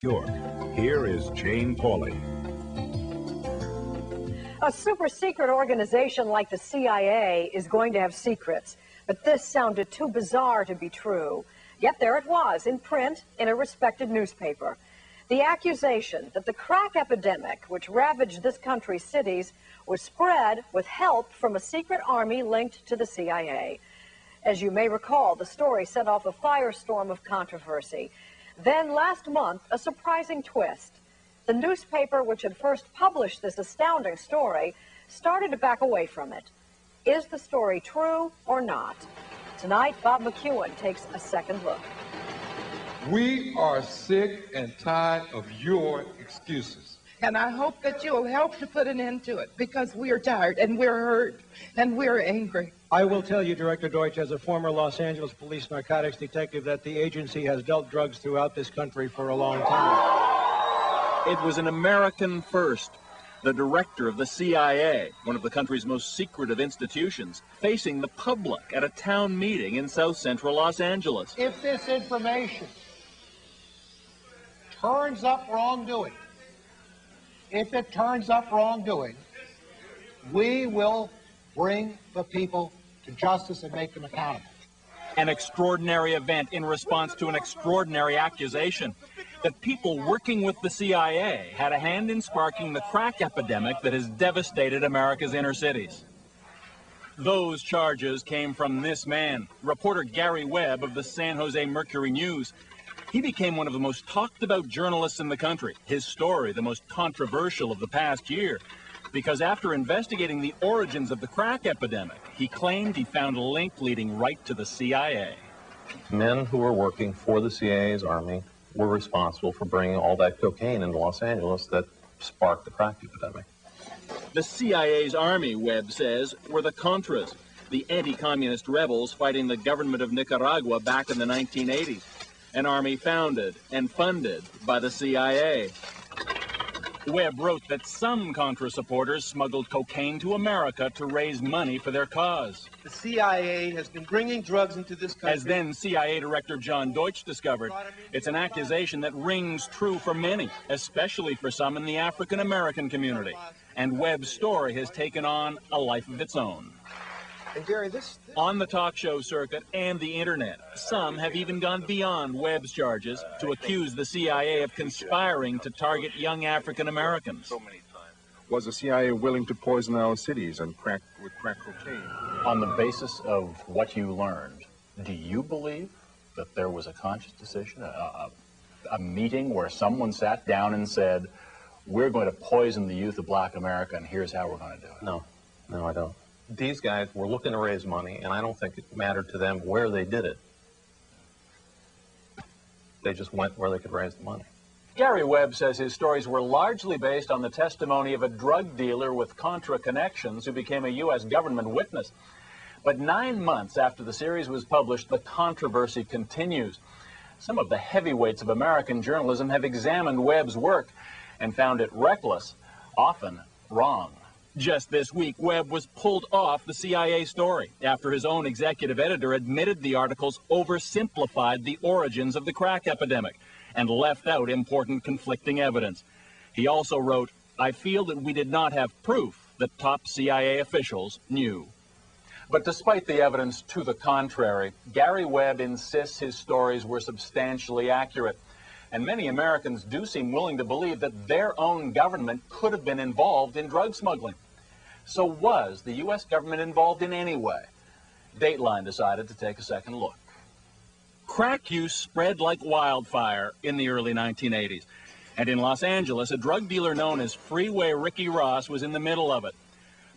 York. Here is Jane Pauley. A super-secret organization like the CIA is going to have secrets, but this sounded too bizarre to be true. Yet there it was, in print, in a respected newspaper. The accusation that the crack epidemic, which ravaged this country's cities, was spread with help from a secret army linked to the CIA. As you may recall, the story set off a firestorm of controversy. Then last month, a surprising twist. The newspaper which had first published this astounding story started to back away from it. Is the story true or not? Tonight, Bob McEwen takes a second look. We are sick and tired of your excuses. And I hope that you'll help to put an end to it, because we are tired and we're hurt and we're angry. I will tell you, Director Deutsch, as a former Los Angeles police narcotics detective, that the agency has dealt drugs throughout this country for a long time. It was an American first. The director of the CIA, one of the country's most secretive institutions, facing the public at a town meeting in South Central Los Angeles. If this information turns up wrongdoing, we will bring the people to justice and make them accountable. An extraordinary event in response to an extraordinary accusation that people working with the CIA had a hand in sparking the crack epidemic that has devastated America's inner cities. Those charges came from this man, reporter Gary Webb of the San Jose Mercury News. He became one of the most talked about journalists in the country, his story the most controversial of the past year, because after investigating the origins of the crack epidemic, he claimed he found a link leading right to the CIA. Men who were working for the CIA's army were responsible for bringing all that cocaine into Los Angeles that sparked the crack epidemic. The CIA's army, Webb says, were the Contras, the anti-communist rebels fighting the government of Nicaragua back in the 1980s, an army founded and funded by the CIA. Webb wrote that some Contra supporters smuggled cocaine to America to raise money for their cause. The CIA has been bringing drugs into this country. As then CIA Director John Deutsch discovered, it's an accusation that rings true for many, especially for some in the African-American community. And Webb's story has taken on a life of its own. And Gary, on the talk show circuit and the internet, some have even gone beyond Webb's charges to accuse the CIA of conspiring to target young African Americans. Was the CIA willing to poison our cities and crack cocaine? On the basis of what you learned, do you believe that there was a conscious decision, a meeting where someone sat down and said, we're going to poison the youth of Black America and here's how we're going to do it? No, I don't. These guys were looking to raise money, and I don't think it mattered to them where they did it. They just went where they could raise the money. Gary Webb says his stories were largely based on the testimony of a drug dealer with Contra connections who became a U.S. government witness. But 9 months after the series was published, the controversy continues. Some of the heavyweights of American journalism have examined Webb's work and found it reckless, often wrong. Just this week, Webb was pulled off the CIA story after his own executive editor admitted the articles oversimplified the origins of the crack epidemic and left out important conflicting evidence. He also wrote, I feel that we did not have proof that top CIA officials knew. But despite the evidence to the contrary, Gary Webb insists his stories were substantially accurate. And many Americans do seem willing to believe that their own government could have been involved in drug smuggling. So was the U.S. government involved in any way? Dateline decided to take a second look. Crack use spread like wildfire in the early 1980s. And in Los Angeles, a drug dealer known as Freeway Ricky Ross was in the middle of it.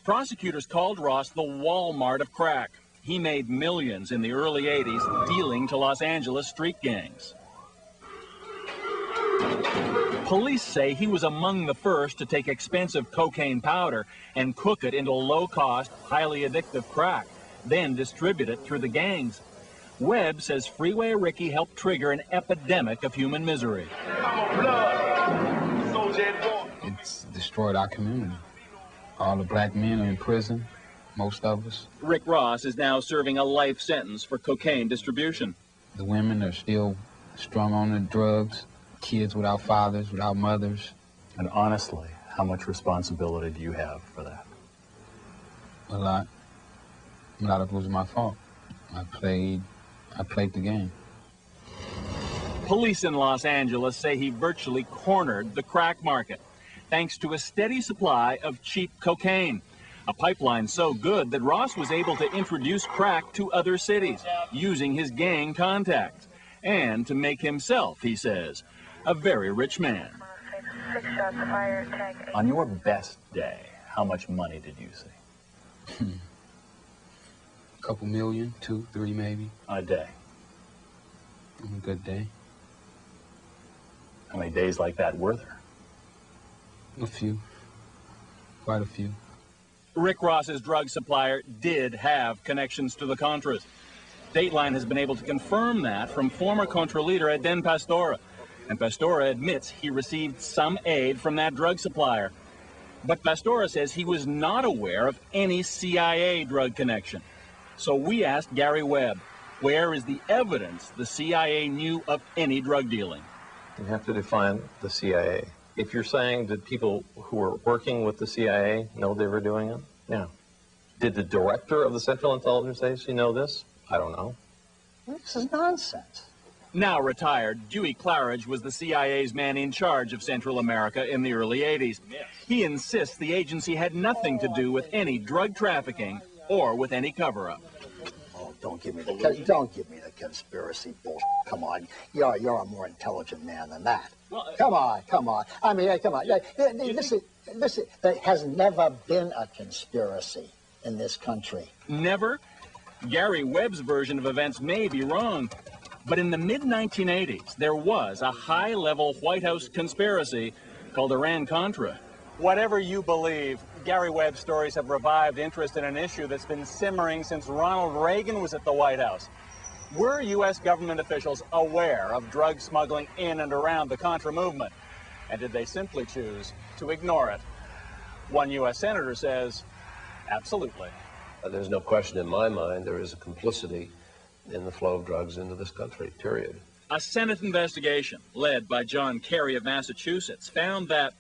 Prosecutors called Ross the Walmart of crack. He made millions in the early 80s dealing to Los Angeles street gangs. Police say he was among the first to take expensive cocaine powder and cook it into low-cost, highly addictive crack, then distribute it through the gangs. Webb says Freeway Ricky helped trigger an epidemic of human misery. It's destroyed our community. All the black men are in prison, most of us. Rick Ross is now serving a life sentence for cocaine distribution. The women are still strung on the drugs. kids without fathers, without mothers. And honestly, how much responsibility do you have for that? A lot. A lot of it was my fault. I played the game. Police in Los Angeles say he virtually cornered the crack market, thanks to a steady supply of cheap cocaine. A pipeline so good that Ross was able to introduce crack to other cities, using his gang contacts, and to make himself, he says, a very rich man. On your best day, how much money did you see? A couple million, 2, 3 maybe. On a day? On a good day. How many days like that were there? A few. Quite a few. Rick Ross's drug supplier did have connections to the Contras. Dateline has been able to confirm that from former Contra leader Eden Pastora. And Pastora admits he received some aid from that drug supplier. But Pastora says he was not aware of any CIA drug connection. So we asked Gary Webb, where is the evidence the CIA knew of any drug dealing? You have to define the CIA. If you're saying that people who were working with the CIA know they were doing it, yeah. Did the director of the Central Intelligence Agency know this? I don't know. This is nonsense. Now retired, Dewey Claridge was the CIA's man in charge of Central America in the early 80s. He insists the agency had nothing to do with any drug trafficking or with any cover-up. Oh, don't give me the conspiracy bullshit. Come on, you're a more intelligent man than that. Come on. I mean, come on. Listen, there has never been a conspiracy in this country. Never? Gary Webb's version of events may be wrong, but in the mid-1980s, there was a high-level White House conspiracy called Iran-Contra. Whatever you believe, Gary Webb's stories have revived interest in an issue that's been simmering since Ronald Reagan was at the White House. Were U.S. government officials aware of drug smuggling in and around the Contra movement? And did they simply choose to ignore it? One U.S. senator says, absolutely. There's no question in my mind there is a complicity in the flow of drugs into this country, period. A Senate investigation led by John Kerry of Massachusetts found that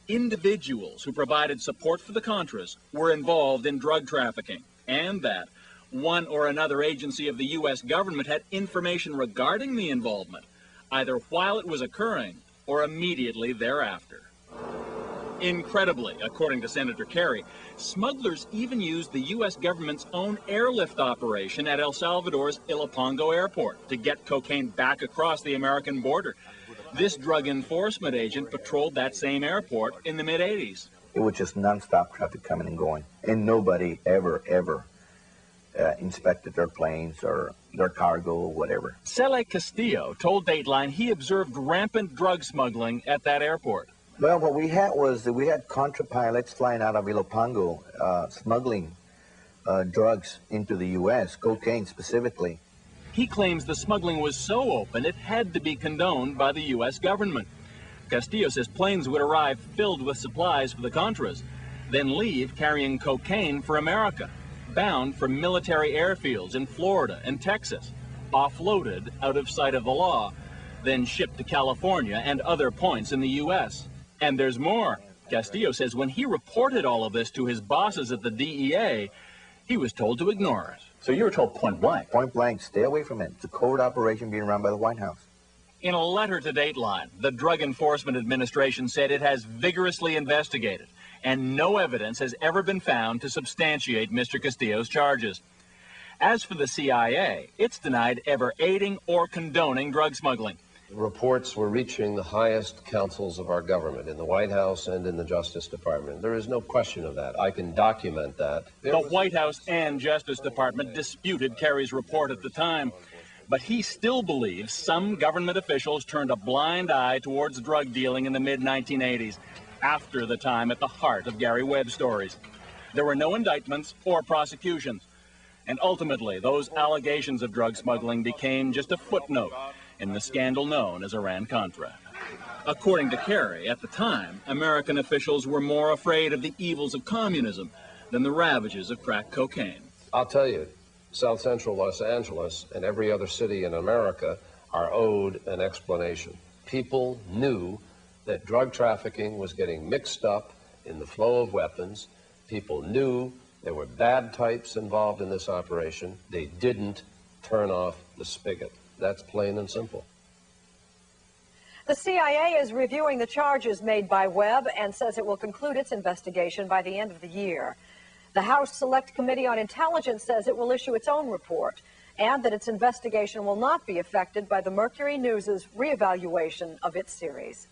individuals who provided support for the Contras were involved in drug trafficking, and that one or another agency of the U.S. government had information regarding the involvement, either while it was occurring or immediately thereafter. Incredibly, according to Senator Kerry, smugglers even used the U.S. government's own airlift operation at El Salvador's Ilopango airport to get cocaine back across the American border. This drug enforcement agent patrolled that same airport in the mid-'80s. It was just nonstop traffic coming and going, and nobody ever inspected their planes or their cargo or whatever. Cele Castillo told Dateline he observed rampant drug smuggling at that airport. Well, what we had was that we had Contra pilots flying out of Ilopango, smuggling drugs into the U.S., cocaine specifically. He claims the smuggling was so open it had to be condoned by the U.S. government. Castillo says planes would arrive filled with supplies for the Contras, then leave carrying cocaine for America, bound for military airfields in Florida and Texas, offloaded out of sight of the law, then shipped to California and other points in the U.S. And there's more. Castillo says when he reported all of this to his bosses at the DEA, he was told to ignore it. So you were told point blank? Point blank, stay away from it. It's a covert operation being run by the White House. In a letter to Dateline, the Drug Enforcement Administration said it has vigorously investigated, and no evidence has ever been found to substantiate Mr. Castillo's charges. As for the CIA, it's denied ever aiding or condoning drug smuggling. Reports were reaching the highest councils of our government, in the White House and in the Justice Department. There is no question of that. I can document that. The White House and Justice Department disputed Kerry's report at the time, but he still believes some government officials turned a blind eye towards drug dealing in the mid-1980s, after the time at the heart of Gary Webb's stories. There were no indictments or prosecutions, and ultimately those allegations of drug smuggling became just a footnote in the scandal known as Iran-Contra. According to Kerry, at the time, American officials were more afraid of the evils of communism than the ravages of crack cocaine. I'll tell you, South Central Los Angeles and every other city in America are owed an explanation. People knew that drug trafficking was getting mixed up in the flow of weapons. People knew there were bad types involved in this operation. They didn't turn off the spigot. That's plain and simple. The CIA is reviewing the charges made by Webb and says it will conclude its investigation by the end of the year. The House Select Committee on Intelligence says it will issue its own report and that its investigation will not be affected by the Mercury News' reevaluation of its series.